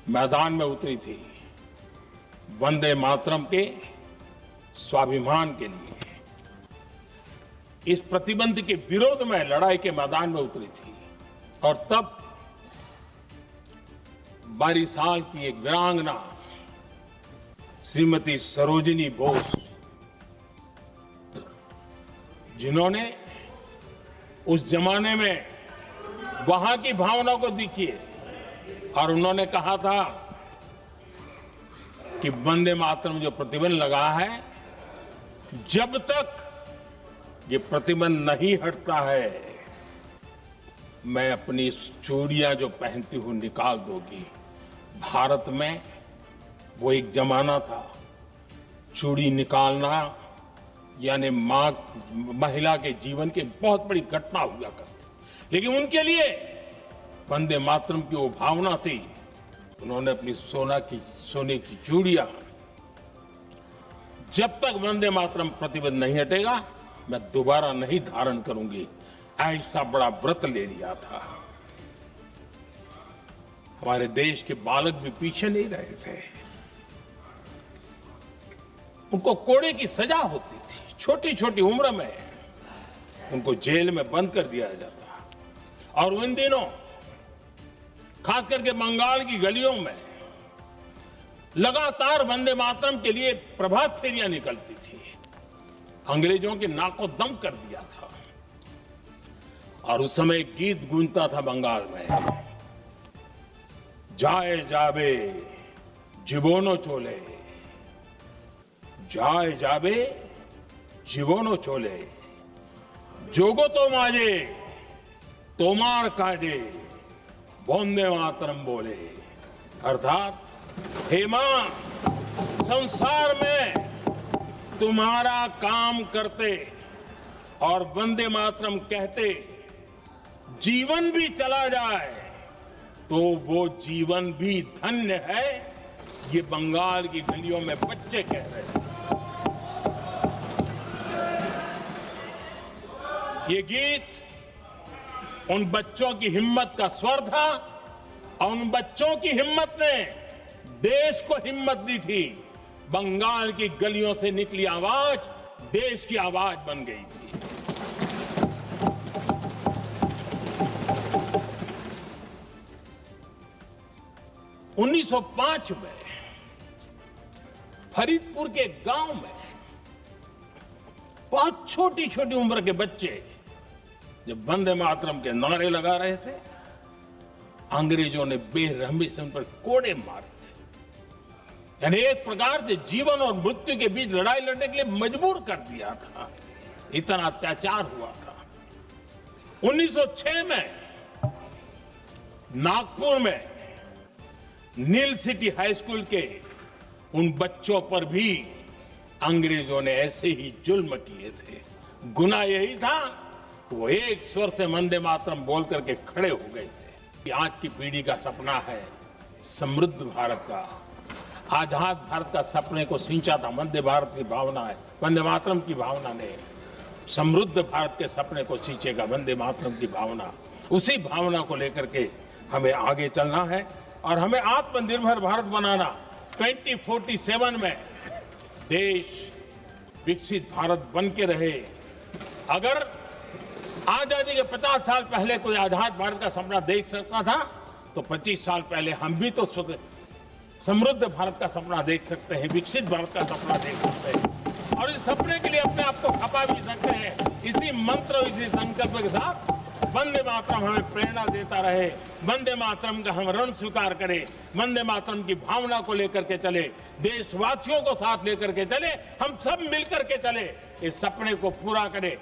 मैदान में उतरी थी वंदे मातरम के स्वाभिमान के लिए। इस प्रतिबंध के विरोध में लड़ाई के मैदान में उतरी थी और तब 22 साल की एक वीरांगना श्रीमती सरोजिनी बोस, जिन्होंने उस जमाने में वहां की भावना को देखिए और उन्होंने कहा था कि वंदे मातरम जो प्रतिबंध लगा है, जब तक ये प्रतिबंध नहीं हटता है मैं अपनी चूड़ियां जो पहनती हूं निकाल दूंगी। भारत में वो एक जमाना था, चूड़ी निकालना यानी महिला के जीवन की बहुत बड़ी घटना हुआ करती, लेकिन उनके लिए वंदे मातरम की वो भावना थी। उन्होंने अपनी सोने की चूड़ियां, जब तक वंदे मातरम प्रतिबंध नहीं हटेगा मैं दोबारा नहीं धारण करूंगी, ऐसा बड़ा व्रत ले लिया था। हमारे देश के बालक भी पीछे नहीं रहे थे। उनको कोड़े की सजा होती थी, छोटी छोटी उम्र में उनको जेल में बंद कर दिया जाता। और उन दिनों खास करके बंगाल की गलियों में लगातार वंदे मातरम के लिए प्रभात फेरियां निकलती थी। अंग्रेजों के नाक को दम कर दिया था। और उस समय गीत गूंजता था बंगाल में, जाए जाबे जीवोनो चोले, जाए जाबे जीवोनो चोले, जोगो तो माजे तोमार काजे, वंदे मातरम बोले। अर्थात हे मां, संसार में तुम्हारा काम करते और वंदे मातरम कहते जीवन भी चला जाए तो वो जीवन भी धन्य है। ये बंगाल की गलियों में बच्चे कह रहे हैं। ये गीत उन बच्चों की हिम्मत का स्वर था और उन बच्चों की हिम्मत ने देश को हिम्मत दी थी। बंगाल की गलियों से निकली आवाज देश की आवाज बन गई थी। उन्नीस 1905 में फरीदपुर के गांव में बहुत छोटी छोटी उम्र के बच्चे जब वंदे मातरम के नारे लगा रहे थे, अंग्रेजों ने बेरहमी से उन पर कोड़े मारे थे। यानी एक प्रकार से जीवन और मृत्यु के बीच लड़ाई लड़ने के लिए मजबूर कर दिया था। इतना अत्याचार हुआ था। 1906 में नागपुर में नील सिटी हाई स्कूल के उन बच्चों पर भी अंग्रेजों ने ऐसे ही जुल्म किए थे। गुनाह यही था, वो एक स्वर से वंदे मातरम बोल करके खड़े हो गए थे। आज की पीढ़ी का सपना है समृद्ध भारत का, आजाद भारत का सपने को सिंचा था वंदे भारत की भावना है। वंदे मातरम की भावना ने समृद्ध भारत के सपने को सिंचेगा वंदे मातरम की भावना। उसी भावना को लेकर के हमें आगे चलना है और हमें आत्मनिर्भर भारत बनाना। 2047 में देश विकसित भारत बन के रहे। अगर आजादी के 50 साल पहले कोई आजाद भारत का सपना देख सकता था तो 25 साल पहले हम भी तो समृद्ध भारत का सपना देख सकते हैं, विकसित भारत का सपना देख सकते हैं और इस सपने के लिए अपने आप को खपा भी सकते हैं। इसी मंत्र, इसी संकल्प के साथ वंदे मातरम हमें प्रेरणा देता रहे। वंदे मातरम का हम ऋण स्वीकार करें, वंदे मातरम की भावना को लेकर के चले, देशवासियों को साथ लेकर के चले, हम सब मिलकर के चले, इस सपने को पूरा करें।